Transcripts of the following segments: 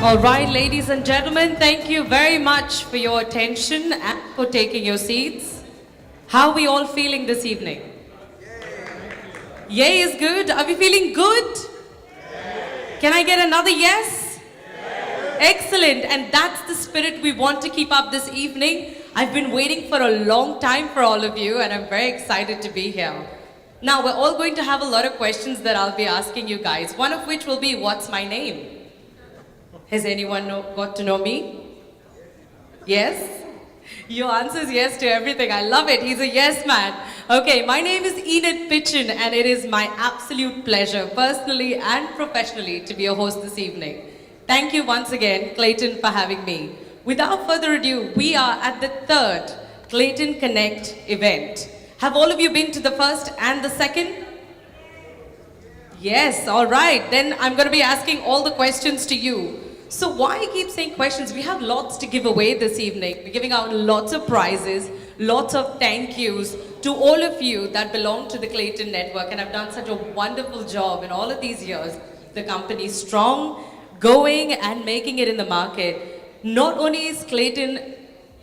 All right, ladies and gentlemen, thank you very much for your attention and for taking your seats. How are we all feeling this evening? Yay is good. Are we feeling good? Can I get another yes? Excellent. And that's the spirit we want to keep up this evening. I've been waiting for a long time for all of you, and I'm very excited to be here. Now, we're all going to have a lot of questions that I'll be asking you guys, one of which will be, what's my name? Has anyone got to know me? Yes? Your answer is yes to everything. I love it. He's a yes man. Okay, my name is Enid Pitchin, and it is my absolute pleasure, personally and professionally, to be a host this evening. Thank you once again, Claytan, for having me. Without further ado, we are at the third Claytan Connect event. Have all of you been to the first and the second? Yes, all right. Then I'm going to be asking all the questions to you. So why I keep saying questions? We have lots to give away this evening. We're giving out lots of prizes, lots of thank yous to all of you that belong to the Claytan Network and have done such a wonderful job in all of these years. The company's strong, going and making it in the market. Not only is Claytan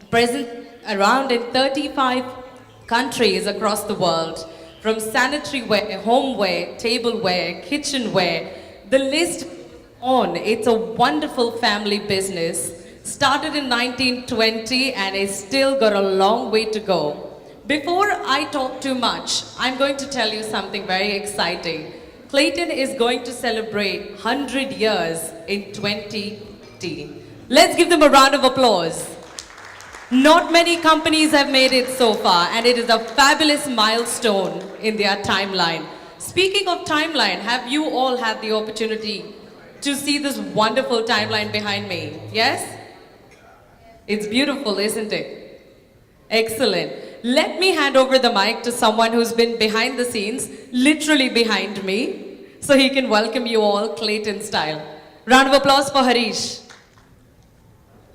present around in 35 countries across the world, from sanitary ware, homeware, tableware, kitchenware, the list on. It's a wonderful family business. Started in 1920 and it's still got a long way to go. Before I talk too much, I'm going to tell you something very exciting. Claytan is going to celebrate 100 years in 2020. Let's give them a round of applause. Not many companies have made it so far, and it is a fabulous milestone in their timeline. Speaking of timeline, have you all had the opportunity to see this wonderful timeline behind me? Yes? It's beautiful, isn't it? Excellent. Let me hand over the mic to someone who's been behind the scenes, literally behind me, so he can welcome you all Claytan style. Round of applause for Harish.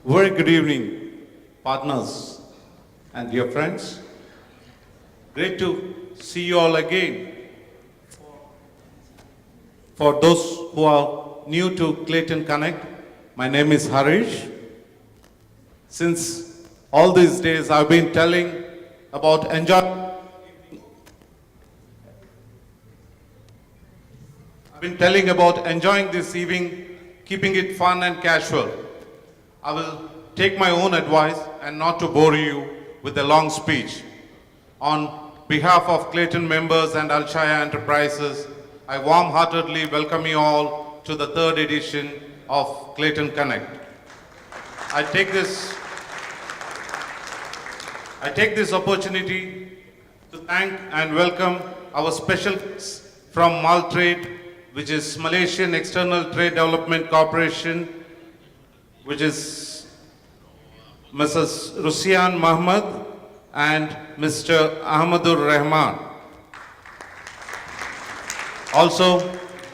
Very good evening, partners and dear friends. Great to see you all again. For those who are new to Claytan Connect, my name is Harish. Since all these days I've been telling about enjoying this evening, keeping it fun and casual. I will take my own advice and not to bore you with a long speech. On behalf of Claytan members and Alshaya Enterprises, I warm-heartedly welcome you all to the third edition of Claytan Connect. I take this opportunity to thank and welcome our special guests from Maltrade, which is Malaysian External Trade Development Corporation, which is Mrs. Rusian Mahmood and Mr. Ahmadur Rahman. Also,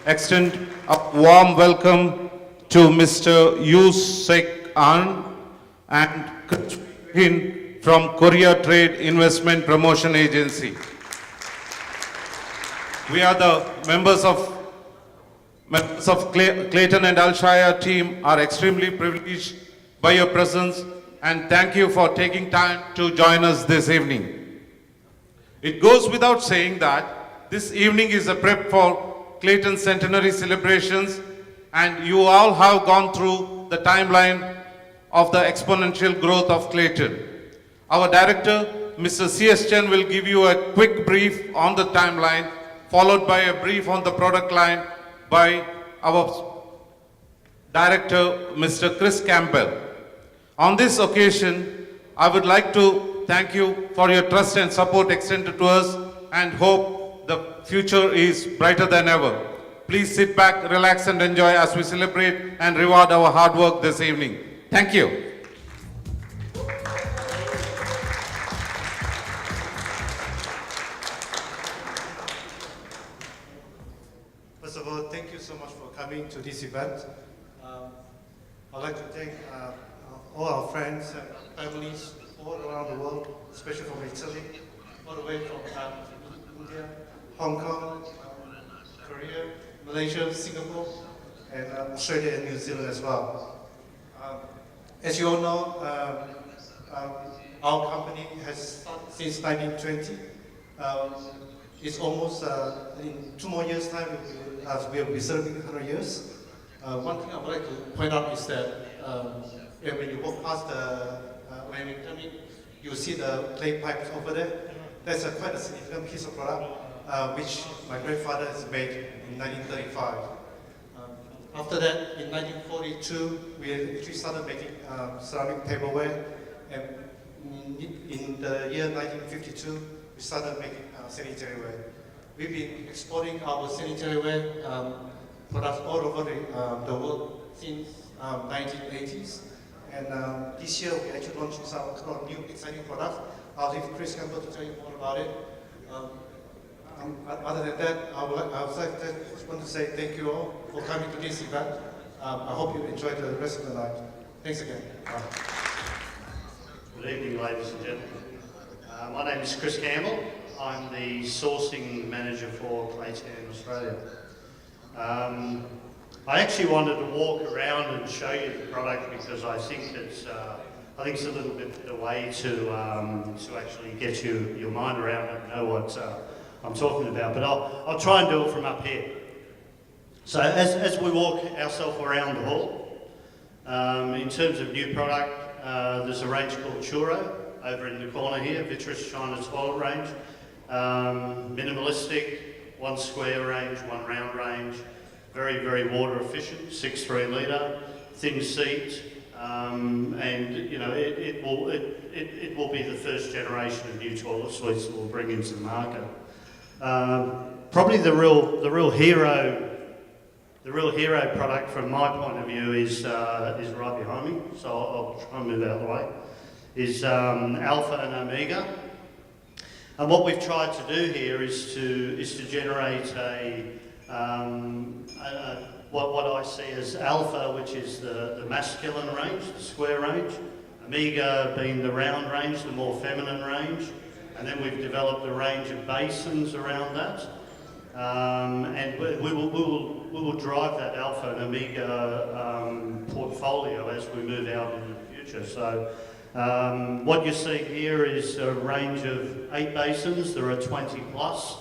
extend a warm welcome to Mr. Yusek An and Hin from Korea Trade Investment Promotion Agency. We are the members of Claytan and Alshaya team are extremely privileged by your presence, and thank you for taking time to join us this evening. It goes without saying that this evening is a prep for Claytan centenary celebrations, and you all have gone through the timeline of the exponential growth of Claytan. Our director, Mr. C.S. Chen, will give you a quick brief on the timeline, followed by a brief on the product line by our director, Mr. Chris Campbell. On this occasion, I would like to thank you for your trust and support extended to us, and hope the future is brighter than ever. Please sit back, relax and enjoy as we celebrate and reward our hard work this evening. Thank you. First of all, thank you so much for coming to this event. I'd like to thank all our friends and families all around the world, especially from Italy, all the way from India, Hong Kong, Korea, Malaysia, Singapore, and Australia and New Zealand as well. As you all know, our company has started since 1920. It's almost in 2 more years' time, we'll be celebrating 100 years. One thing I would like to point out is that when you walk past when you come in, you see the clay pipes over there. That's quite a significant piece of product, which my grandfather has made in 1935. After that, in 1942, we actually started making ceramic tableware, and in the year 1952, we started making sanitary ware. We've been exporting our sanitary ware products all over the world since 1980s, and this year we actually launched some new exciting products. I'll leave Chris Campbell to tell you more about it. Other than that, I just want to say thank you all for coming to this event. I hope you enjoy the rest of the night. Thanks again. Bye. Good evening, ladies and gentlemen. My name is Chris Campbell. I'm the sourcing manager for Claytan Australia. I actually wanted to walk around and show you the product because I think it's a little bit the way to actually get your mind around it and know what I'm talking about. But I'll try and do it from up here. So as we walk ourselves around the hall, in terms of new product, there's a range called Churro over in the corner here, vitreous China toilet range. Minimalistic, 1 square range, 1 round range, very, very water efficient, 6.3 litre, thin seat, and you know it will be the first generation of new toilet suites that we'll bring into the market. Probably the real hero product from my point of view is right behind me, so I'll try and move out of the way. Is Alpha and Omega. And what we've tried to do here is to generate what I see as Alpha, which is the masculine range, the square range, Omega being the round range, the more feminine range, and then we've developed a range of basins around that, and we will drive that Alpha and Omega portfolio as we move out into the future. So. What you see here is a range of 8 basins. There are 20 plus.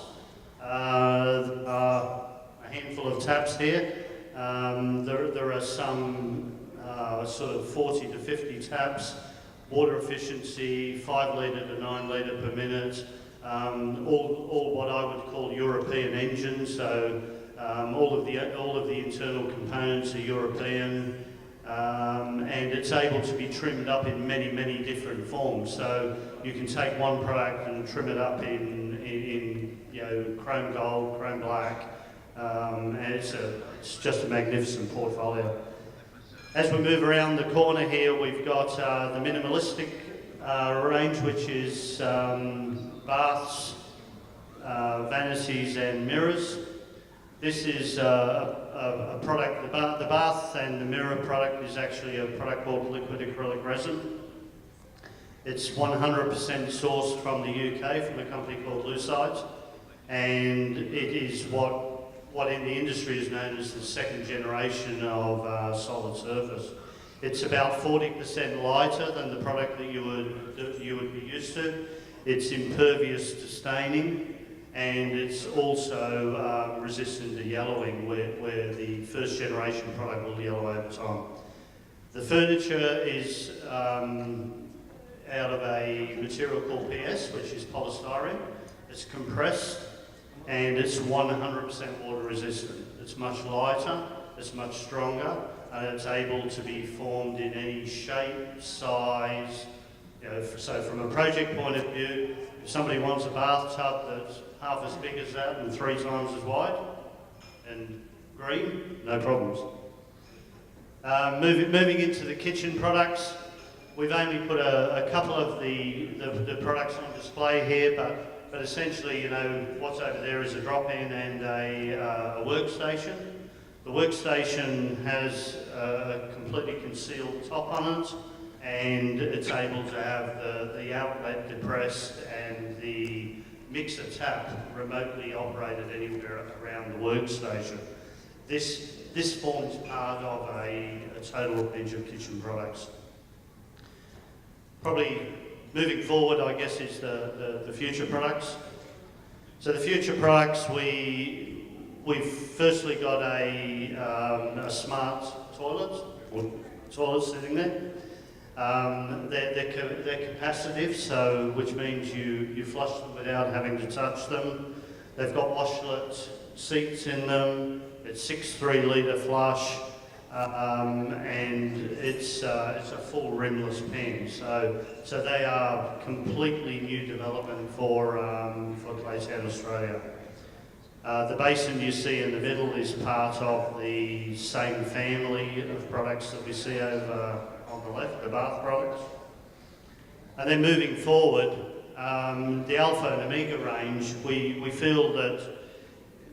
A handful of taps here. There are some sort of 40 to 50 taps. Water efficiency, 5 litre to 9 litre per minute. All what I would call European engines. So all of the internal components are European. And it's able to be trimmed up in many, many different forms. So you can take one product and trim it up in you know, chrome gold, chrome black, and it's just a magnificent portfolio. As we move around the corner here, we've got the minimalistic range, which is baths, vanities and mirrors. This is a product, the bath and the mirror product is actually a product called liquid acrylic resin. It's 100% sourced from the UK, from a company called Lucides, and it is what in the industry is known as the second generation of solid surface. It's about 40% lighter than the product that you would be used to. It's impervious to staining, and it's also resistant to yellowing, where the first generation product will yellow over time. The furniture is out of a material called PS, which is polystyrene. It's compressed and it's 100% water resistant. It's much lighter, it's much stronger, and it's able to be formed in any shape, size. You know, so from a project point of view, if somebody wants a bathtub that's half as big as that and 3 times as wide and green, no problems. Moving into the kitchen products, we've only put a couple of the products on display here, but essentially, you know, what's over there is a drop-in and a workstation. The workstation has a completely concealed top on it, and it's able to have the outlet depressed and the mixer tap remotely operated anywhere around the workstation. this forms part of a total range of kitchen products. Probably moving forward, I guess, is the future products. So the future products, we've firstly got a smart toilet, or toilet sitting there. They're capacitive, so which means you flush them without having to touch them. They've got washlet seats in them. It's 6 3-litre flush, and it's a full rimless pan. So they are completely new development for Claytan Australia. The basin you see in the middle is part of the same family of products that we see over on the left, the bath products. And then moving forward, the Alpha and Omega range, we feel that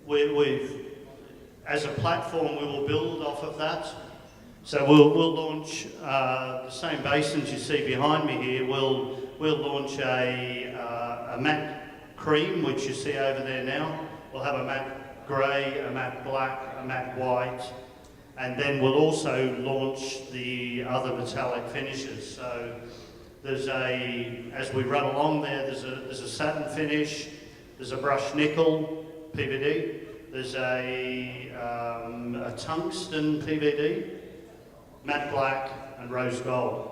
we've, as a platform, we will build off of that. So we'll launch the same basins you see behind me here. We'll launch a matte cream, which you see over there now. We'll have a matte grey, a matte black, a matte white, and then we'll also launch the other metallic finishes. So there's as we run along there's a satin finish, there's a brushed nickel PVD, there's a tungsten PVD, matte black and rose gold.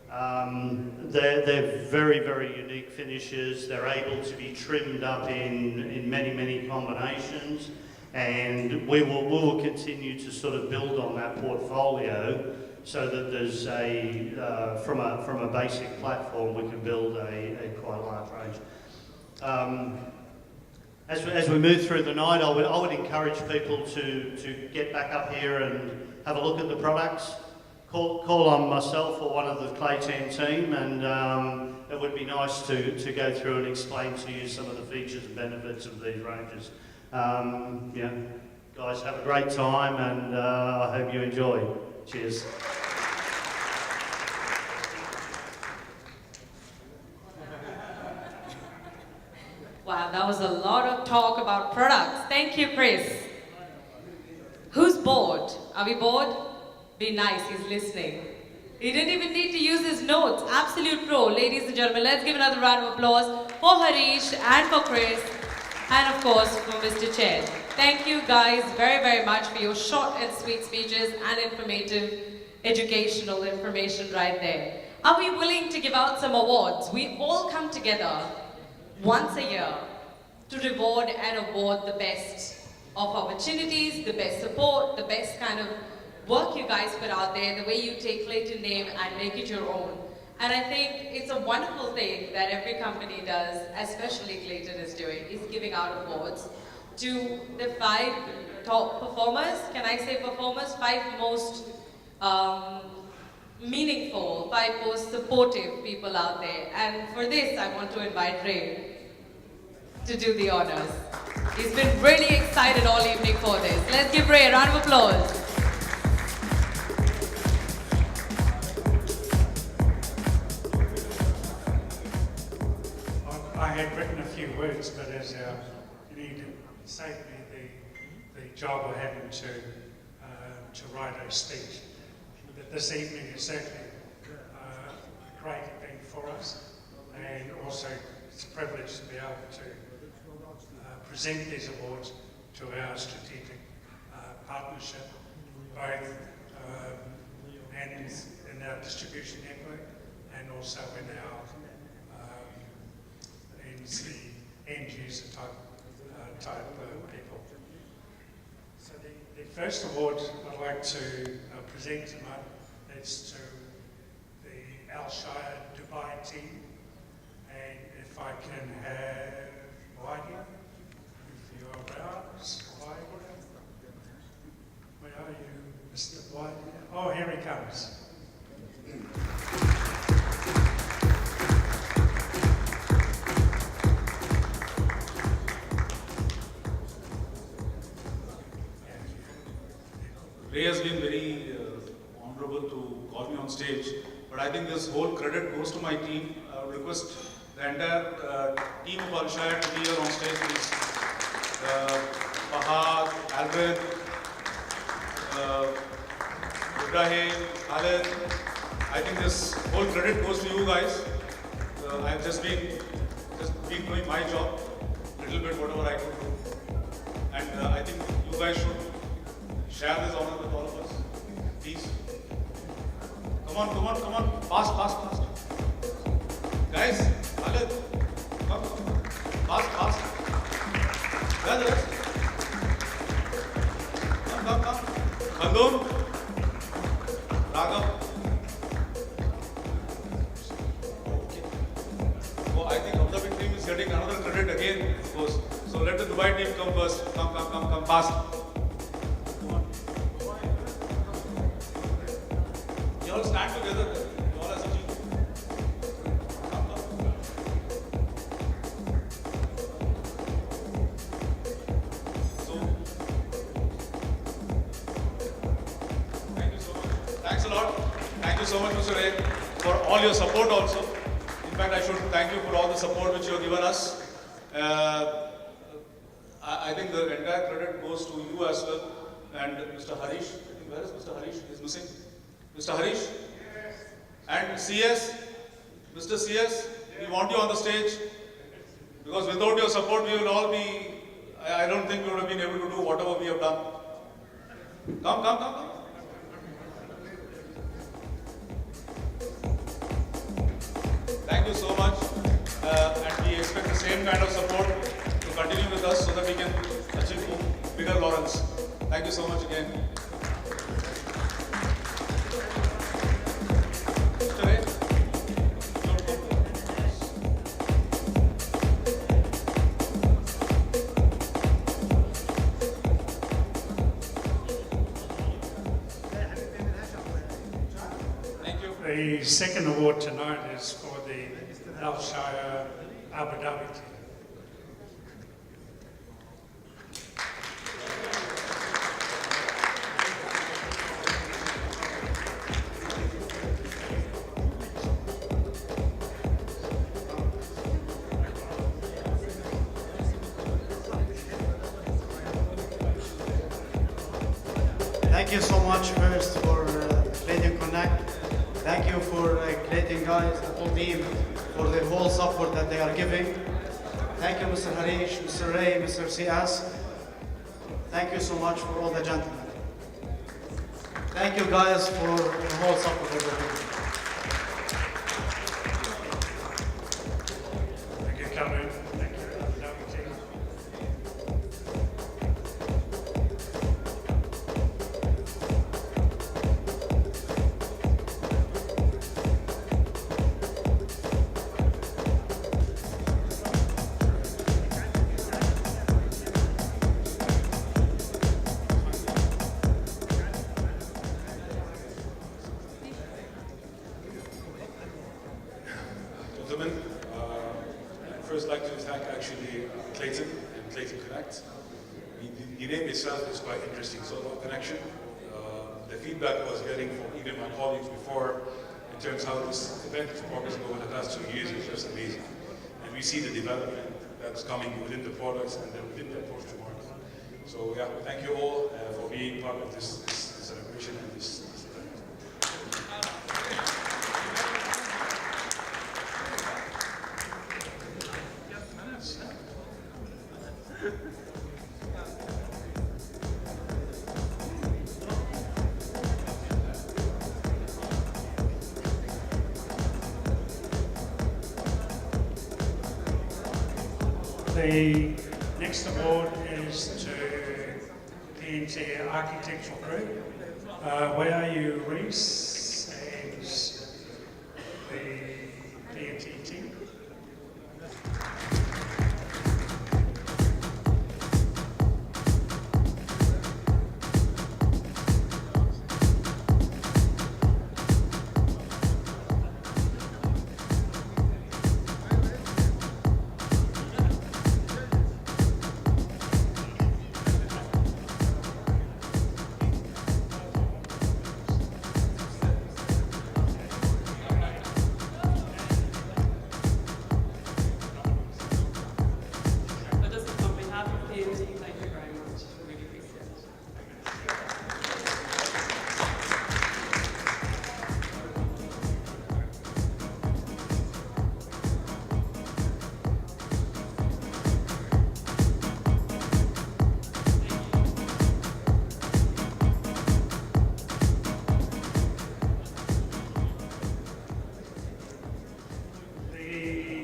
They're very, very unique finishes. They're able to be trimmed up in many, many combinations, and we will continue to sort of build on that portfolio so that there's from a basic platform we can build a quite large range. As we move through the night, I would encourage people to get back up here and have a look at the products. Call on myself or one of the Claytan team, and it would be nice to go through and explain to you some of the features and benefits of these ranges. Guys, have a great time, and I hope you enjoy. Cheers. Wow, that was a lot of talk about products. Thank you, Chris. Who's bored? Are we bored? Be nice, he's listening. He didn't even need to use his notes. Absolute pro. Ladies and gentlemen, let's give another round of applause for Harish and for Chris, and of course for Mr. Chair. Thank you guys very, very much for your short and sweet speeches and informative, educational information right there. Are we willing to give out some awards? We all come together once a year to reward and award the best of opportunities, the best support, the best kind of work you guys put out there, the way you take Claytan name and make it your own. And I think it's a wonderful thing that every company does, especially Claytan is doing, is giving out awards to the 5 top performers. Can I say performers? 5 most meaningful, 5 most supportive people out there. And for this, I want to invite Ray to do the honors. He's been really excited all evening for this. Let's give Ray a round of applause. I had written a few words, but as our leader saved me the job of having to write a speech. But this evening is certainly a great event for us, and also it's a privilege to be able to present these awards to our strategic partnership, both and in our distribution network and also in our end user type people. So the first award I'd like to present tonight is to the Al Shire Dubai team, and if I can have Whitey, if you're around, Whitey. Where are you, Mr. Whitey? Oh, here he comes. Ray has been very honorable to call me on stage, but I think this whole credit goes to my team. I would request the entire team of Al-Shire to be here on stage, please. Fahad, Alvin, Ibrahim, Khaled. I think this whole credit goes to you guys. I've just been doing my job, little bit whatever I could do, and I think you guys should share this honor with all of us, please. Come on, fast, guys. Khaled, come, fast. Where the rest? Come. Khandun, Raghav. Okay. Oh, I think Abu Dhabi team is getting another credit again, of course. So let the Dubai team come first. Come, fast. Come on. You all stand together. You all as a team. Come. So, thank you so much. Thanks a lot. Thank you so much, Mr. Ray, for all your support also. In fact, I should thank you for all the support which you have given us. I think the entire credit goes to you as well. And Mr. Harish, I think where is Mr. Harish? He's missing. Mr. Harish? And CS, Mr. CS, we want you on the stage. Because without your support, we will all be, I don't think we would have been able to do whatever we have done. Come. Thank you so much. And we expect the same kind of support to continue with us so that we can achieve bigger laurels. Thank you so much again. Mr. Ray, don't go. Thank you. The second award tonight is for the Al Shire Abu Dhabi team. Thank you so much first for Claytan Connect. Thank you for Claytan guys, the whole team, for the whole support that they are giving. Thank you, Mr. Harish, Mr. Ray, Mr. CS. Thank you so much for all the gentlemen. Thank you guys for the whole support that you're giving. Thank you, Cameron. Thank you, Abu Dhabi team. Gentlemen, I'd first like to thank actually Claytan and Claytan Connect. The name itself is quite interesting, sort of a connection. The feedback I was getting from even my colleagues before in terms of how this event is progressing over the past 2 years is just amazing. And we see the development that's coming within the products and then within the approach to market. So yeah, thank you all for being part of this celebration and this event. The next award is to the entire architectural group. Where are you, Reese, and the DNT team?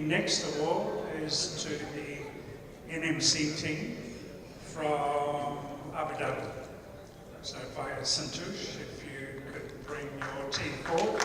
next award is to the NMC team from Abu Dhabi. So via Santush, if you could bring your team forward.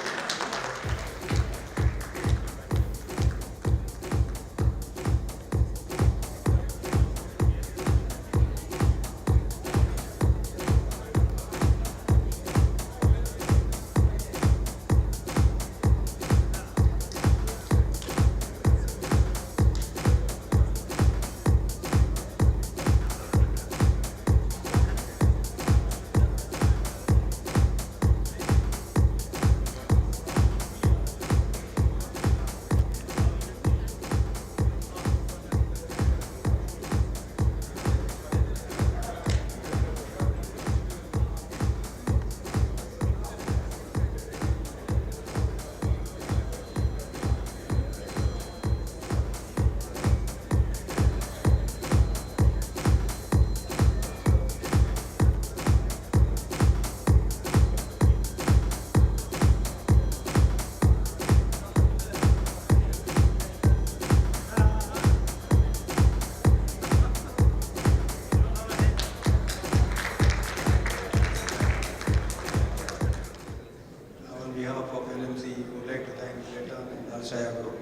On behalf of LMC, we would like to thank Claytan and Al Group.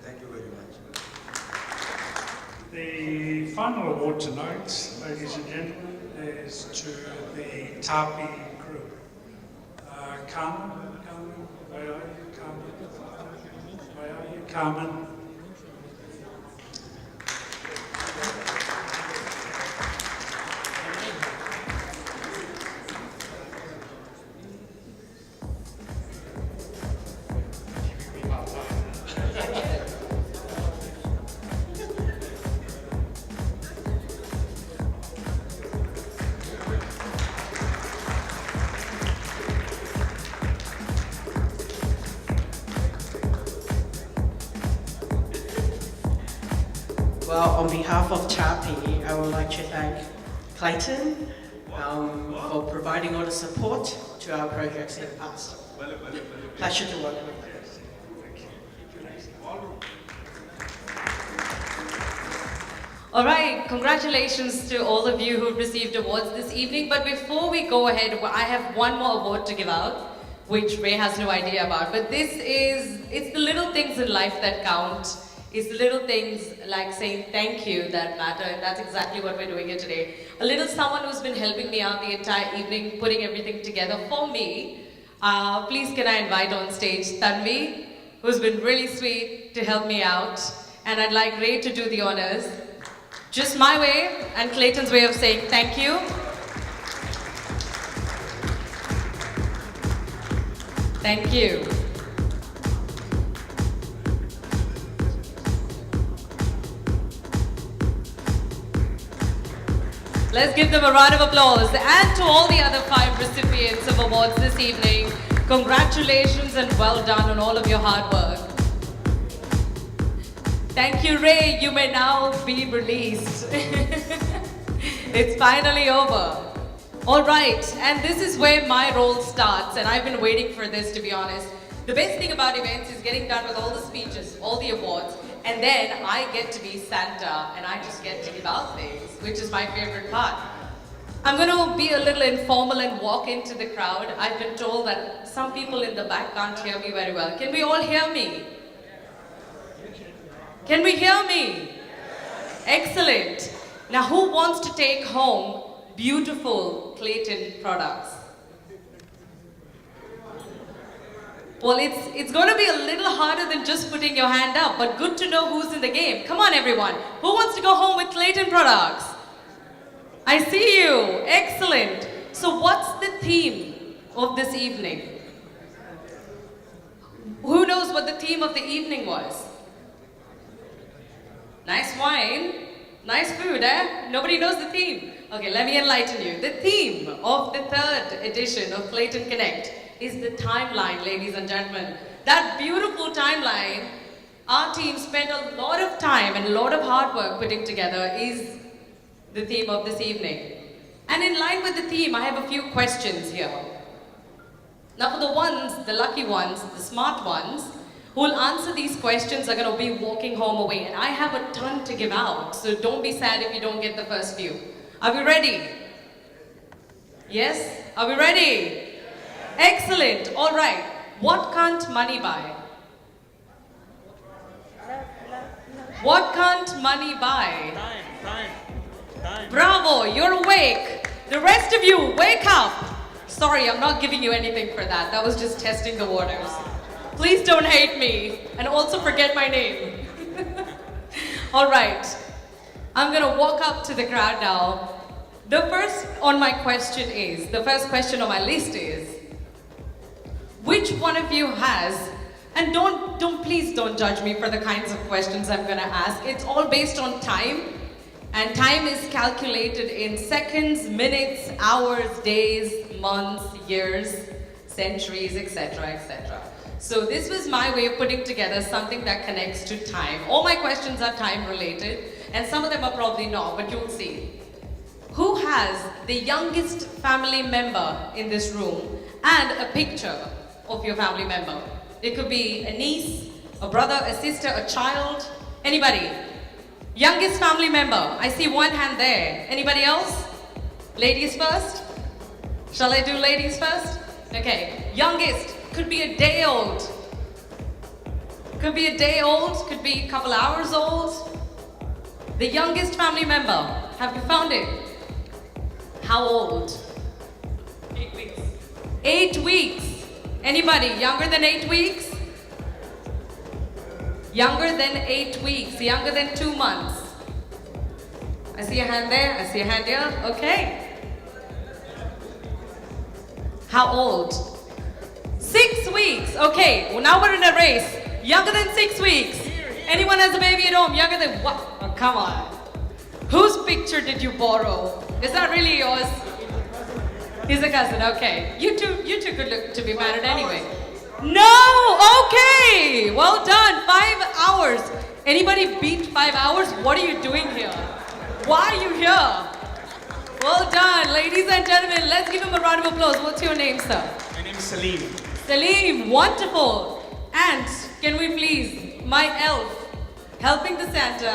Thank you very much. The final award tonight, ladies and gentlemen, is to the TAPI group. Carmen, where are you, Carmen? Where are you, Carmen? Well, on behalf of TAPI, I would like to thank Clayton for providing all the support to our projects in the past. Pleasure to work with you. All right, congratulations to all of you who've received awards this evening. But before we go ahead, I have one more award to give out, which Ray has no idea about. But it's the little things in life that count. It's the little things like saying thank you that matter, and that's exactly what we're doing here today. A little someone who's been helping me out the entire evening, putting everything together for me. Please can I invite on stage Tanvi, who's been really sweet to help me out. And I'd like Ray to do the honors. Just my way and Clayton's way of saying thank you. Thank you. Let's give them a round of applause. And to all the other 5 recipients of awards this evening, congratulations and well done on all of your hard work. Thank you, Ray. You may now be released. It's finally over. All right, and this is where my role starts, and I've been waiting for this, to be honest. The best thing about events is getting done with all the speeches, all the awards, and then I get to be Santa, and I just get to give out things, which is my favorite part. I'm going to be a little informal and walk into the crowd. I've been told that some people in the back can't hear me very well. Can we all hear me? Can we hear me? Excellent. Now, who wants to take home beautiful Claytan products? Well, it's going to be a little harder than just putting your hand up, but good to know who's in the game. Come on, everyone. Who wants to go home with Claytan products? I see you. Excellent. So what's the theme of this evening? Who knows what the theme of the evening was? Nice wine, nice food, eh? Nobody knows the theme. Okay, let me enlighten you. The theme of the 3rd edition of Claytan Connect is the timeline, ladies and gentlemen. That beautiful timeline, our team spent a lot of time and a lot of hard work putting together, is the theme of this evening. And in line with the theme, I have a few questions here. Now for the ones, the lucky ones, the smart ones, who will answer these questions are going to be walking home away. And I have a ton to give out, so don't be sad if you don't get the first few. Are we ready? Yes? Are we ready? Excellent. All right. What can't money buy? What can't money buy? Time. Bravo, you're awake. The rest of you, wake up. Sorry, I'm not giving you anything for that. That was just testing the waters. Please don't hate me, and also forget my name. All right, I'm gonna walk up to the crowd now. The first question on my list is, which one of you has, and please don't judge me for the kinds of questions I'm gonna ask. It's all based on time, and time is calculated in seconds, minutes, hours, days, months, years, centuries, etc., etc. So this was my way of putting together something that connects to time. All my questions are time related, and some of them are probably not, but you'll see. Who has the youngest family member in this room and a picture of your family member? It could be a niece, a brother, a sister, a child, anybody. Youngest family member. I see one hand there. Anybody else? Ladies first? Shall I do ladies first? Okay. Youngest. Could be a day old. Could be a day old. Could be a couple hours old. The youngest family member. Have you found it? How old? 8 weeks. 8 weeks. Anybody younger than 8 weeks? Younger than 8 weeks. Younger than 2 months. I see a hand there. I see a hand here. Okay. How old? 6 weeks. Okay. Well, now we're in a race. Younger than 6 weeks. Anyone has a baby at home? Younger than what? Oh, come on. Whose picture did you borrow? Is that really yours? He's a cousin. Okay. You two could look to be married anyway. No. Okay. Well done. 5 hours. Anybody beat 5 hours? What are you doing here? Why are you here? Well done, ladies and gentlemen. Let's give him a round of applause. What's your name, sir? My name is Salim. Salim, wonderful. And can we please, my elf, helping the Santa,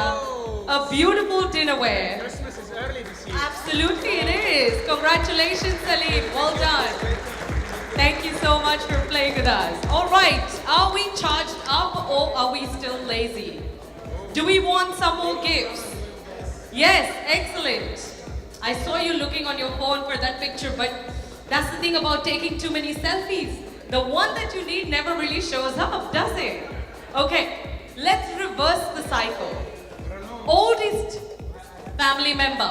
a beautiful dinnerware. Christmas is early this year. Absolutely it is. Congratulations, Salim. Well done. Thank you so much for playing with us. All right, are we charged up or are we still lazy? Do we want some more gifts? Yes, excellent. I saw you looking on your phone for that picture, but that's the thing about taking too many selfies. The one that you need never really shows up, does it? Okay, let's reverse the cycle. Oldest family member.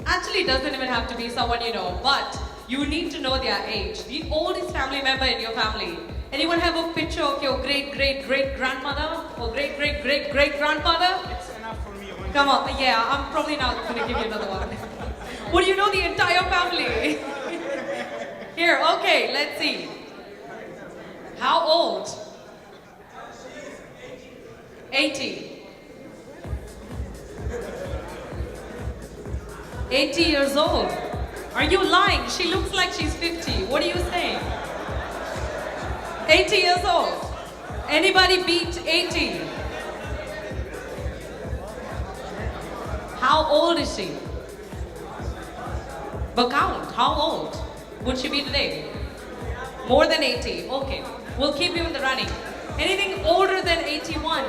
Actually, doesn't even have to be someone you know, but you need to know their age. The oldest family member in your family. Anyone have a picture of your great-great-great-grandmother or great-great-great-great-grandfather? It's enough for me. Come on, yeah, I'm probably not going to give you another one. Would you know the entire family? Here, okay, let's see. How old? 80. 80 years old. Are you lying? She looks like she's 50. What are you saying? 80 years old. Anybody beat 80? How old is she? But count, how old would she be today? More than 80, okay. We'll keep you in the running. Anything older than 81?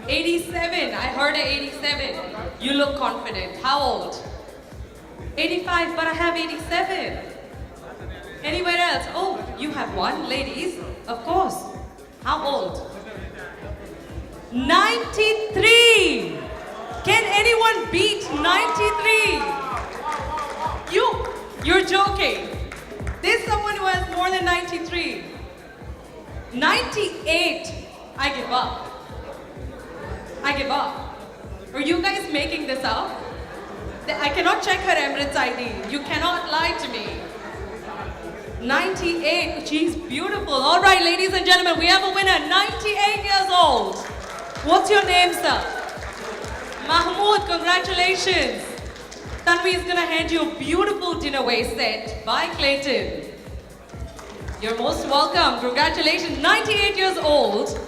87, I heard a 87. You look confident. How old? 85, but I have 87. Anywhere else? Oh, you have one, ladies. Of course. How old? 93. Can anyone beat 93? You're joking. There's someone who has more than 93. 98. I give up. I give up. Are you guys making this up? I cannot check her Emirates ID. You cannot lie to me. 98. She's beautiful. All right, ladies and gentlemen, we have a winner. 98 years old. What's your name, sir? Mahmoud, congratulations. Tanvi is going to hand you a beautiful dinnerware set by Clayton. You're most welcome. Congratulations. 98 years old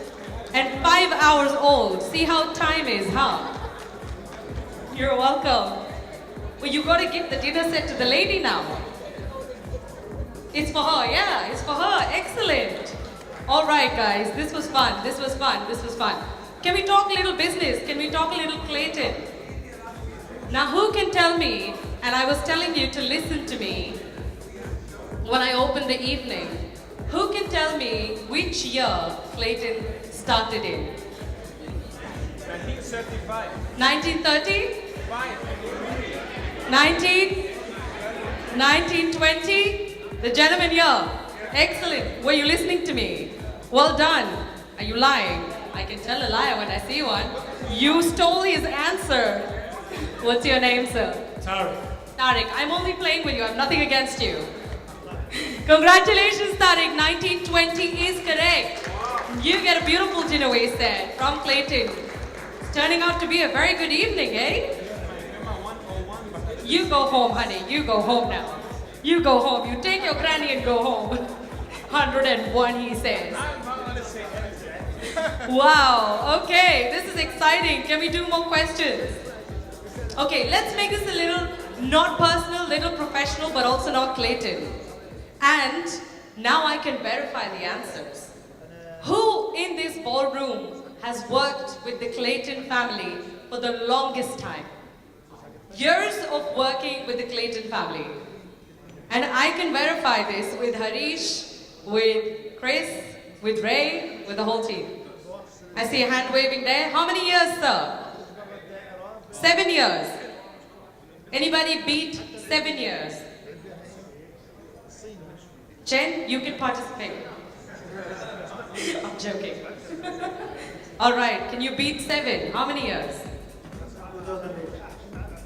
and 5 hours old. See how time is, huh? You're welcome. Well, you got to give the dinner set to the lady now. It's for her, yeah, it's for her. Excellent. All right, guys, this was fun. This was fun. This was fun. Can we talk a little business? Can we talk a little Clayton? Now, who can tell me, and I was telling you to listen to me when I opened the evening, who can tell me which year Clayton started in? 1935. 1930? 1920? The gentleman here. Excellent. Were you listening to me? Well done. Are you lying? I can tell a liar when I see one. You stole his answer. What's your name, sir? Tariq. Tariq. I'm only playing with you. I'm nothing against you. Congratulations, Tariq. 1920 is correct. You get a beautiful dinner waist set from Clayton. It's turning out to be a very good evening, eh? You go home, honey. You go home now. You go home. You take your granny and go home. 101, he says. Wow. Okay, this is exciting. Can we do more questions? Okay, let's make this a little not personal, little professional, but also not Clayton. And now I can verify the answers. Who in this ballroom has worked with the Clayton family for the longest time? Years of working with the Clayton family. And I can verify this with Harish, with Chris, with Ray, with the whole team. I see a hand waving there. How many years, sir? 7 years. Anybody beat 7 years? Chen, you can participate. I'm joking. All right, can you beat 7? How many years?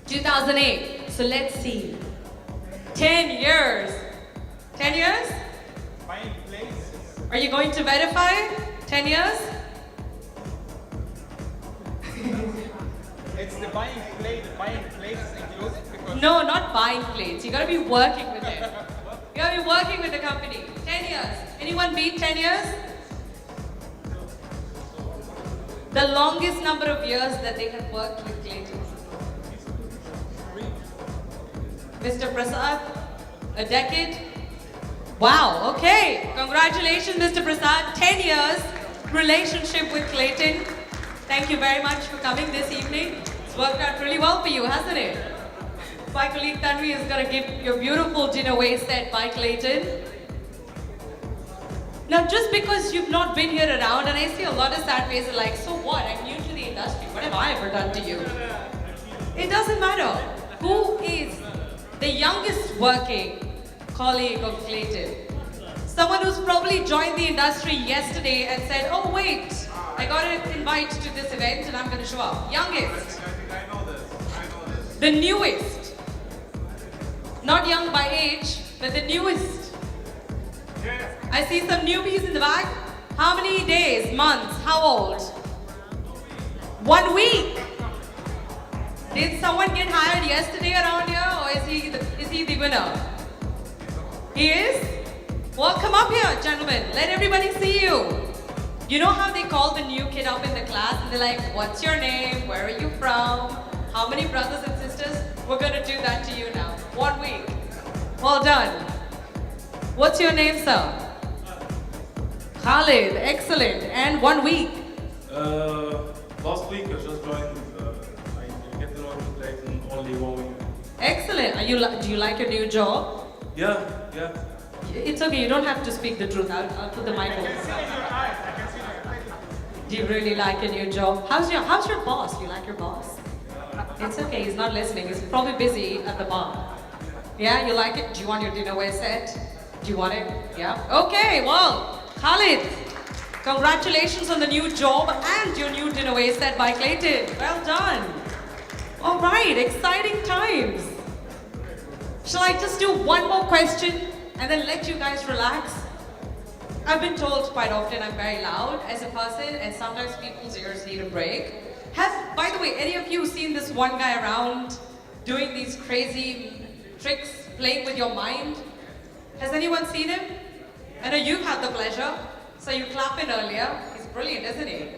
2008. So let's see. 10 years. 10 years? Buying place. Are you going to verify? 10 years? It's the buying place. The buying place is inclusive because No, not buying plates. You gotta be working with them. You gotta be working with the company. 10 years. Anyone beat 10 years? The longest number of years that they have worked with Clayton. Mr. Prasad, a decade? Wow, okay. Congratulations, Mr. Prasad. 10 years relationship with Clayton. Thank you very much for coming this evening. It's worked out really well for you, hasn't it? My colleague Tanvi is going to give your beautiful dinner waist set by Clayton. Now, just because you've not been here around, and I see a lot of sad faces like, so what? I'm new to the industry. What have I ever done to you? It doesn't matter. Who is the youngest working colleague of Clayton? Someone who's probably joined the industry yesterday and said, oh wait, I got an invite to this event and I'm going to show up. Youngest. I know this. The newest. Not young by age, but the newest. I see some newbies in the back. How many days, months, how old? 1 week. Did someone get hired yesterday around here, or is he the winner? He is? Well, come up here, gentlemen. Let everybody see you. You know how they call the new kid up in the class and they're like, what's your name? Where are you from? How many brothers and sisters? We're going to do that to you now. 1 week. Well done. What's your name, sir? Khalid. Excellent. And 1 week. Last week I just joined. I get to know Clayton only 1 week. Excellent. Do you like your new job? Yeah. It's okay. You don't have to speak the truth. I'll put the mic on. Do you really like your new job? How's your boss? You like your boss? It's okay. He's not listening. He's probably busy at the bar. Yeah, you like it? Do you want your dinnerware set? Do you want it? Yeah? Okay, well, Khalid, congratulations on the new job and your new dinnerware set by Clayton. Well done. All right, exciting times. Shall I just do one more question and then let you guys relax? I've been told quite often I'm very loud as a person and sometimes people's ears need a break. By the way, any of you seen this one guy around doing these crazy tricks, playing with your mind? Has anyone seen him? I know you've had the pleasure. So you clapped in earlier. He's brilliant, isn't he?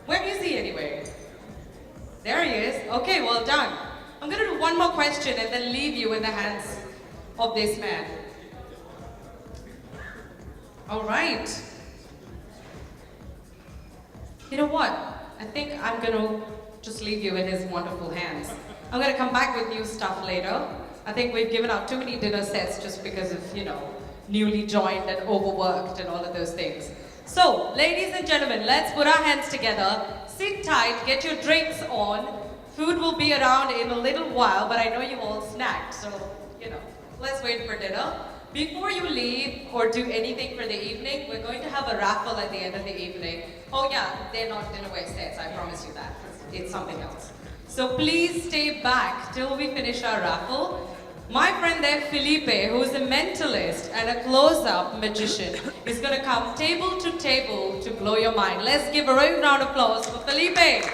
Where is he anyway? There he is. Okay, well done. I'm going to do one more question and then leave you in the hands of this man. All right. You know what? I think I'm going to just leave you in his wonderful hands. I'm going to come back with new stuff later. I think we've given out too many dinner sets just because of, newly joined and overworked and all of those things. So, ladies and gentlemen, let's put our hands together. Sit tight, get your drinks on. Food will be around in a little while, but I know you all snacked, so, let's wait for dinner. Before you leave or do anything for the evening, we're going to have a raffle at the end of the evening. Oh yeah, they're not dinnerware sets, I promise you that. It's something else. So please stay back till we finish our raffle. My friend there, Felipe, who's a mentalist and a close-up magician, is going to come table to table to blow your mind. Let's give a round of applause for Felipe.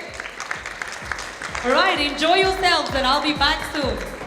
All right, enjoy yourselves and I'll be back soon.